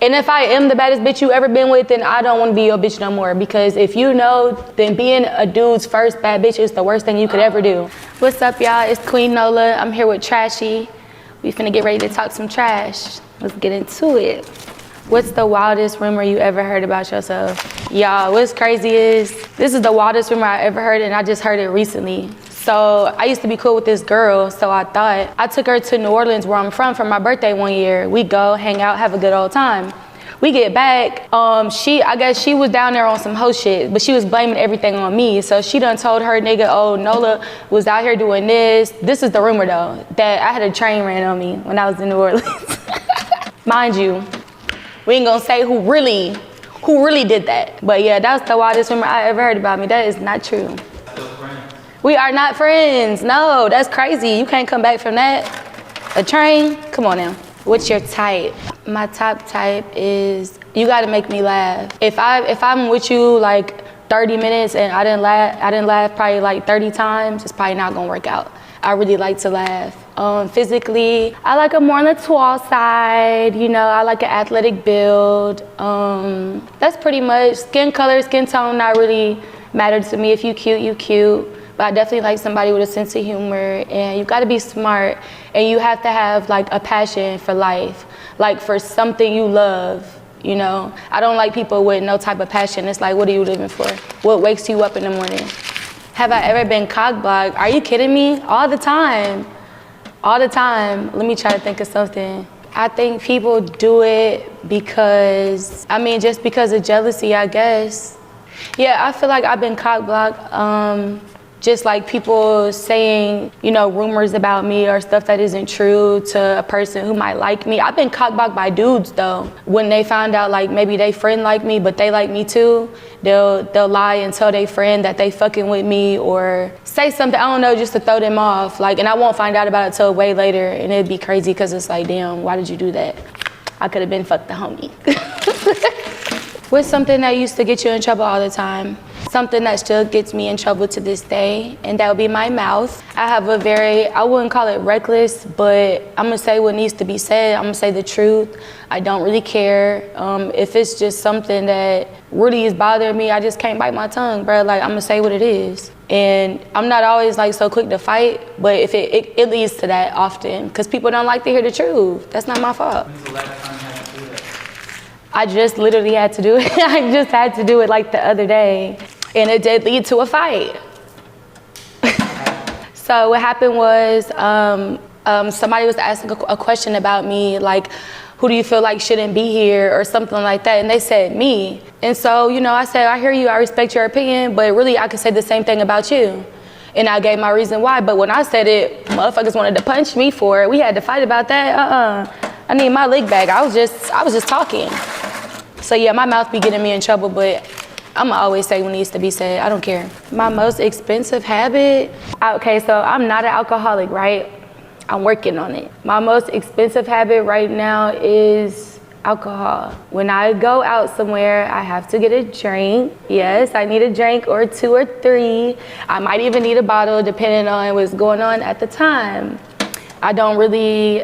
And if I am the baddest bitch you ever been with, then I don't want to be your bitch no more. Because if you know, then being a dude's first bad bitch is the worst thing you could ever do. What's up, y'all? It's Queen Nola. I'm here with TRSHY. We finna get ready to talk some trash. Let's get into it. What's the wildest rumor you ever heard about yourself? Y'all, what's crazy is, this is the wildest rumor I ever heard, and I just heard it recently. So I used to be cool with this girl, so I thought, I took her to New Orleans, where I'm from, for my birthday one year. We go, hang out, have a good old time. We get back, I guess she was down there on some hoe shit, but she was blaming everything on me. So she done told her nigga, oh, Nola was out here doing this. This is the rumor though, that I had a train ran on me when I was in New Orleans. Mind you, we ain't gonna say who really did that. But yeah, that's the wildest rumor I ever heard about me. That is not true. We are not friends. No, that's crazy. You can't come back from that. A train? Come on now. What's your type? My top type is, you gotta make me laugh. If I'm with you like 30 minutes and I didn't laugh probably like 30 times, it's probably not gonna work out. I really like to laugh. Physically, I like a more on the tall side. You know, I like an athletic build. That's pretty much. Skin color, skin tone, not really matter to me. If you cute, you cute. But I definitely like somebody with a sense of humor, and you gotta be smart, and you have to have like a passion for life, like for something you love, you know? I don't like people with no type of passion. It's like, what are you living for? What wakes you up in the morning? Have I ever been cock-blocked? Are you kidding me? All the time. All the time. Let me try to think of something. I think people do it because, just because of jealousy, I guess. Yeah, I feel like I've been cock-blocked. Just like people saying, you know, rumors about me or stuff that isn't true to a person who might like me. I've been cock-blocked by dudes though. When they found out like maybe they friend like me, but they like me too, they'll lie and tell their friend that they fucking with me or say something, I don't know, just to throw them off. Like, and I won't find out about it till way later, and it'd be crazy because it's like, damn, why did you do that? I could have been fucked the homie. What's something that used to get you in trouble all the time? Something that still gets me in trouble to this day, and that would be my mouth. I have a I wouldn't call it reckless, but I'm gonna say what needs to be said. I'm gonna say the truth. I don't really care. If it's just something that really is bothering me, I just can't bite my tongue, bro. Like, I'm gonna say what it is. And I'm not always like so quick to fight, but if it leads to that often, because people don't like to hear the truth. That's not my fault. When's the last time you had to do that? I just literally had to do it. I just had to do it like the other day. And it did lead to a fight. So what happened was somebody was asking a question about me, like, who do you feel like shouldn't be here or something like that? And they said me. And so, you know, I said, I hear you, I respect your opinion, but really I could say the same thing about you. And I gave my reason why, but when I said it, motherfuckers wanted to punch me for it. We had to fight about that. I need my lick back. I was just talking. So yeah, my mouth be getting me in trouble, but I'ma always say what needs to be said. I don't care. My most expensive habit? Okay, so I'm not an alcoholic, right? I'm working on it. My most expensive habit right now is alcohol. When I go out somewhere, I have to get a drink. Yes, I need a drink or 2 or 3. I might even need a bottle depending on what's going on at the time. I don't really,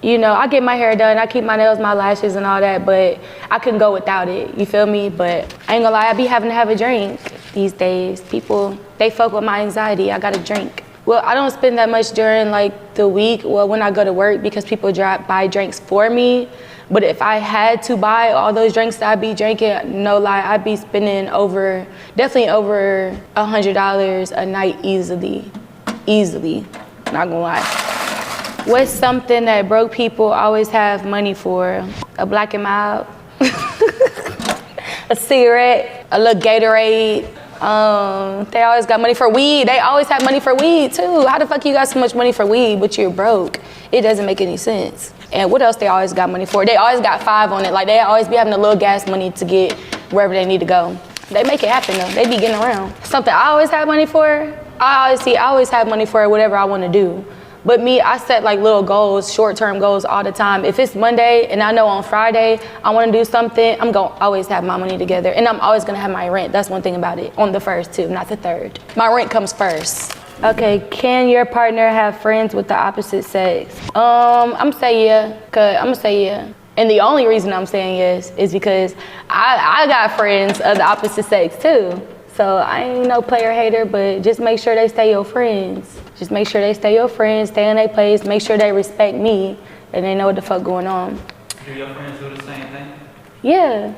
you know, I get my hair done, I keep my nails, my lashes and all that, but I couldn't go without it, you feel me? But I ain't gonna lie, I be having to have a drink these days. People, they fuck with my anxiety, I gotta drink. Well, I don't spend that much during like the week, well, when I go to work, because people buy drinks for me. But if I had to buy all those drinks that I be drinking, no lie, I'd be spending definitely over $100 a night easily, not gonna lie. What's something that broke people always have money for? A Black and Mild, a cigarette, a little Gatorade. They always got money for weed. They always have money for weed too. How the fuck you got so much money for weed but you're broke? It doesn't make any sense. And what else they always got money for? They always got 5 on it. Like, they always be having a little gas money to get wherever they need to go. They make it happen though. They be getting around. Something I always have money for? I always have money for whatever I want to do. But me, I set like little goals, short-term goals all the time. If it's Monday and I know on Friday I want to do something, I'm going to always have my money together. And I'm always going to have my rent. That's one thing about it. On the first too, not the third. My rent comes first. Okay, can your partner have friends with the opposite sex? I'm gonna say yeah. And the only reason I'm saying yes is because I got friends of the opposite sex too. So I ain't no player hater, but just make sure they stay your friends. Just make sure they stay your friends, stay in their place, make sure they respect me, and they know what the fuck going on. Do your friends do the same thing? Yeah.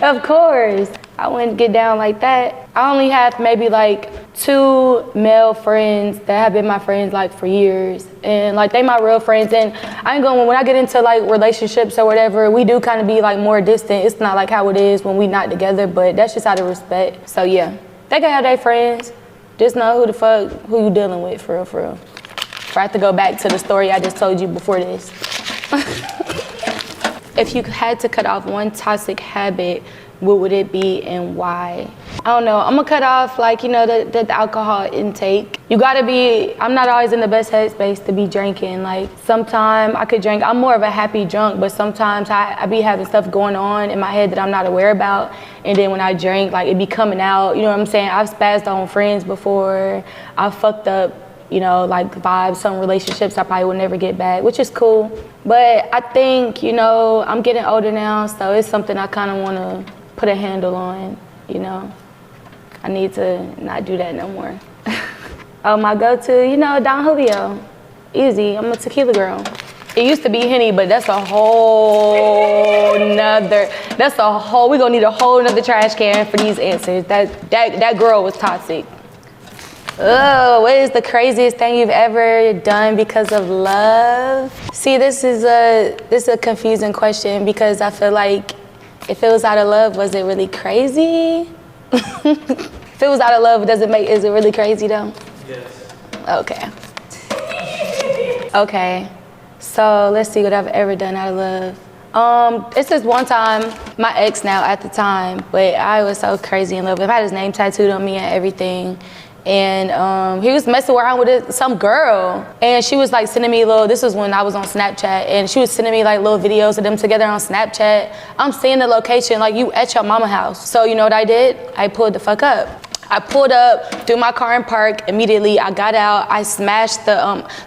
Of course. I wouldn't get down like that. I only have maybe like 2 male friends that have been my friends like for years. And like they my real friends. And I ain't going, when I get into like relationships or whatever, we do kind of be like more distant. It's not like how it is when we not together, but that's just out of respect. So yeah, they can have their friends. Just know who you dealing with, for real, for real. If I have to go back to the story I just told you before this. If you had to cut off one toxic habit, what would it be and why? I don't know, I'm gonna cut off like, you know, the alcohol intake. You gotta be, I'm not always in the best headspace to be drinking. Like sometimes I could drink, I'm more of a happy drunk, but sometimes I be having stuff going on in my head that I'm not aware about. And then when I drink, like it be coming out, you know what I'm saying? I've spazzed on friends before. I've fucked up, you know, like vibes, some relationships I probably will never get back, which is cool. But I think, you know, I'm getting older now, so it's something I kind of want to put a handle on, you know. I need to not do that no more. Oh, my go-to, you know, Don Julio. Easy, I'm a tequila girl. It used to be Henny, but that's a whole nother, we gonna need a whole nother trash can for these answers. That girl was toxic. Oh, what is the craziest thing you've ever done because of love? See, this is a confusing question because I feel like if it was out of love, was it really crazy? If it was out of love, is it really crazy though? Yes. Okay. Okay, so let's see what I've ever done out of love. It's this one time, my ex now at the time, but I was so crazy in love with him. I had his name tattooed on me and everything. And he was messing around with some girl, and she was like sending me this was when I was on Snapchat, and she was sending me like little videos of them together on Snapchat. I'm seeing the location like you at your mama house. So you know what I did? I pulled the fuck up. I pulled up, threw my car in park. Immediately, I got out. I smashed the,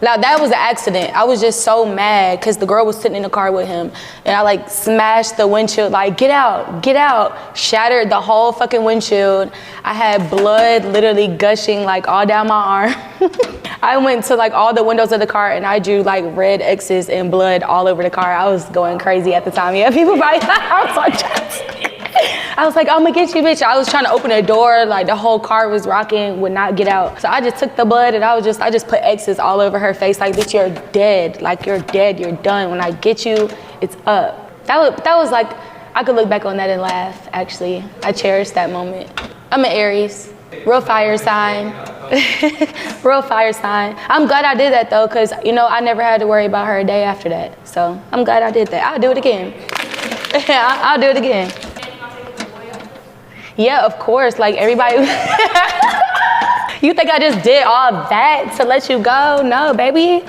now that was an accident. I was just so mad because the girl was sitting in the car with him. And I like smashed the windshield, like, get out. Shattered the whole fucking windshield. I had blood literally gushing like all down my arm. I went to like all the windows of the car and I drew like red X's and blood all over the car. I was going crazy at the time. Yeah, people probably I was like, I'm gonna get you, bitch. I was trying to open a door, like the whole car was rocking, would not get out. So I just took the blood and I just put X's all over her face, like, bitch, you're dead. Like, you're dead, you're done. When I get you, it's up. That was like, I could look back on that and laugh, actually. I cherish that moment. I'm an Aries, real fire sign. Real fire sign. I'm glad I did that though, cause you know, I never had to worry about her a day after that. So I'm glad I did that. I'll do it again. I'll do it again. Yeah, of course, like everybody. You think I just did all that to let you go? No, baby.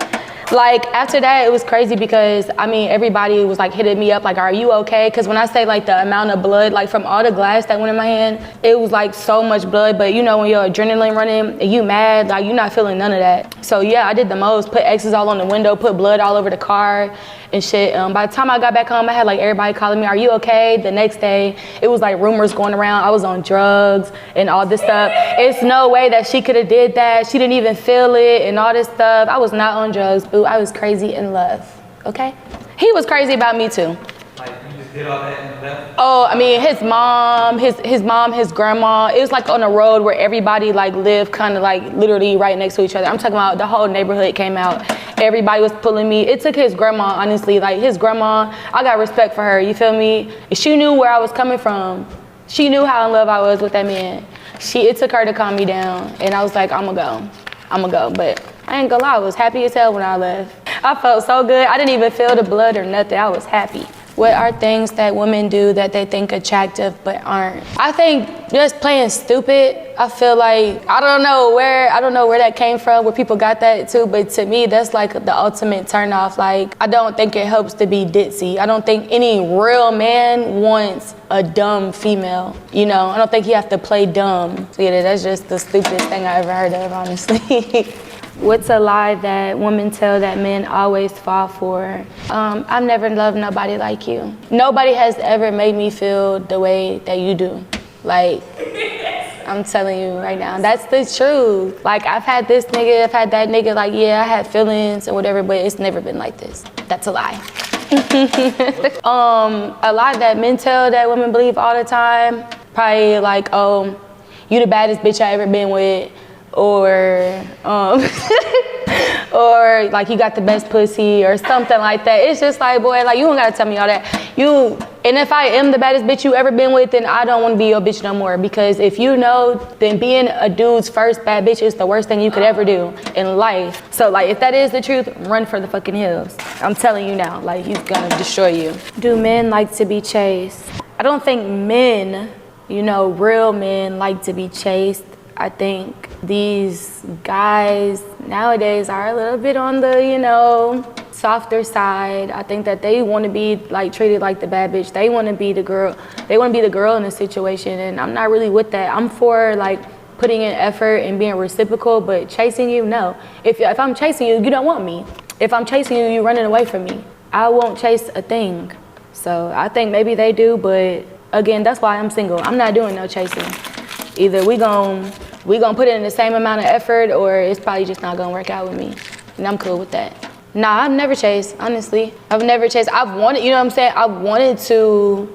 Like after that, it was crazy because I mean, everybody was like hitting me up like, are you okay? Because when I say like the amount of blood, like from all the glass that went in my hand, it was like so much blood. But you know, when your adrenaline running and you mad, like you're not feeling none of that. So yeah, I did the most, put X's all on the window, put blood all over the car and shit. By the time I got back home, I had like everybody calling me, are you okay? The next day, it was like rumors going around. I was on drugs and all this stuff. It's no way that she could have did that. She didn't even feel it and all this stuff. I was not on drugs, boo. I was crazy in love, okay? He was crazy about me too. Like you just did all that and left? Oh, I mean, his mom, his grandma. It was like on a road where everybody like lived kind of like literally right next to each other. I'm talking about the whole neighborhood came out. Everybody was pulling me. It took his grandma, honestly. Like his grandma, I got respect for her, you feel me? She knew where I was coming from. She knew how in love I was with that man. It took her to calm me down. And I was like, I'ma go. But I ain't gonna lie, I was happy as hell when I left. I felt so good. I didn't even feel the blood or nothing. I was happy. What are things that women do that they think attractive but aren't? I think just playing stupid. I feel like, I don't know where that came from, where people got that too, but to me, that's like the ultimate turn off. Like, I don't think it helps to be ditzy. I don't think any real man wants a dumb female. You know, I don't think you have to play dumb. So yeah, that's just the stupidest thing I ever heard of, honestly. What's a lie that women tell that men always fall for? I've never loved nobody like you. Nobody has ever made me feel the way that you do. Like, I'm telling you right now, that's the truth. Like, I've had this nigga, I've had that nigga, like, yeah, I had feelings or whatever, but it's never been like this. That's a lie. A lie that men tell that women believe all the time, probably like, oh, you the baddest bitch I ever been with, or or like you got the best pussy or something like that. It's just like, boy, like you don't gotta tell me all that. And if I am the baddest bitch you ever been with, then I don't want to be your bitch no more. Because if you know, then being a dude's first bad bitch is the worst thing you could ever do in life. So like, if that is the truth, run for the fucking hills. I'm telling you now, like he's gonna destroy you. Do men like to be chased? I don't think men, real men like to be chased. I think these guys nowadays are a little bit on the, softer side. I think that they want to be like treated like the bad bitch. They want to be the girl. They want to be the girl in the situation, and I'm not really with that. I'm for like putting in effort and being reciprocal, but chasing you, no. If I'm chasing you, you don't want me. If I'm chasing you, you're running away from me. I won't chase a thing. So I think maybe they do, but again, that's why I'm single. I'm not doing no chasing. Either we gon' put in the same amount of effort, or it's probably just not gonna work out with me. And I'm cool with that. Nah, I've never chased, honestly. I've never chased. I've wanted, I wanted to,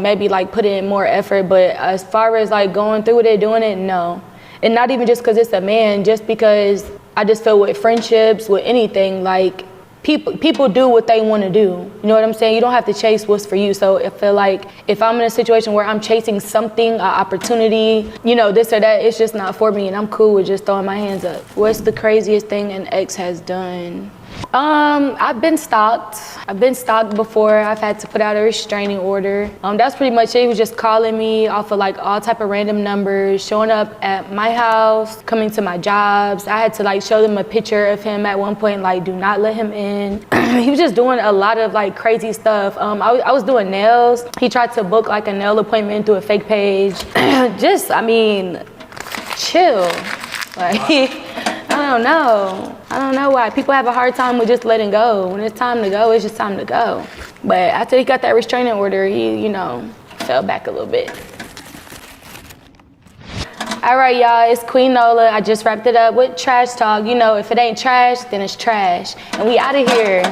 maybe like put in more effort, but as far as like going through with it, doing it, no. And not even just because it's a man, just because I just feel with friendships, with anything, like people do what they want to do. You know what I'm saying? You don't have to chase what's for you. So I feel like if I'm in a situation where I'm chasing something, an opportunity, this or that, it's just not for me, and I'm cool with just throwing my hands up. What's the craziest thing an ex has done? I've been stalked. I've been stalked before. I've had to put out a restraining order. That's pretty much it. He was just calling me off of like all type of random numbers, showing up at my house, coming to my jobs. I had to like show them a picture of him at one point, like do not let him in. He was just doing a lot of like crazy stuff. I was doing nails. He tried to book like a nail appointment through a fake page. Chill. Like, I don't know why. People have a hard time with just letting go. When it's time to go, it's just time to go. But after he got that restraining order, he, fell back a little bit. All right, y'all, it's Queen Nola. I just wrapped it up with trash talk. If it ain't trash, then it's trash. And we out of here.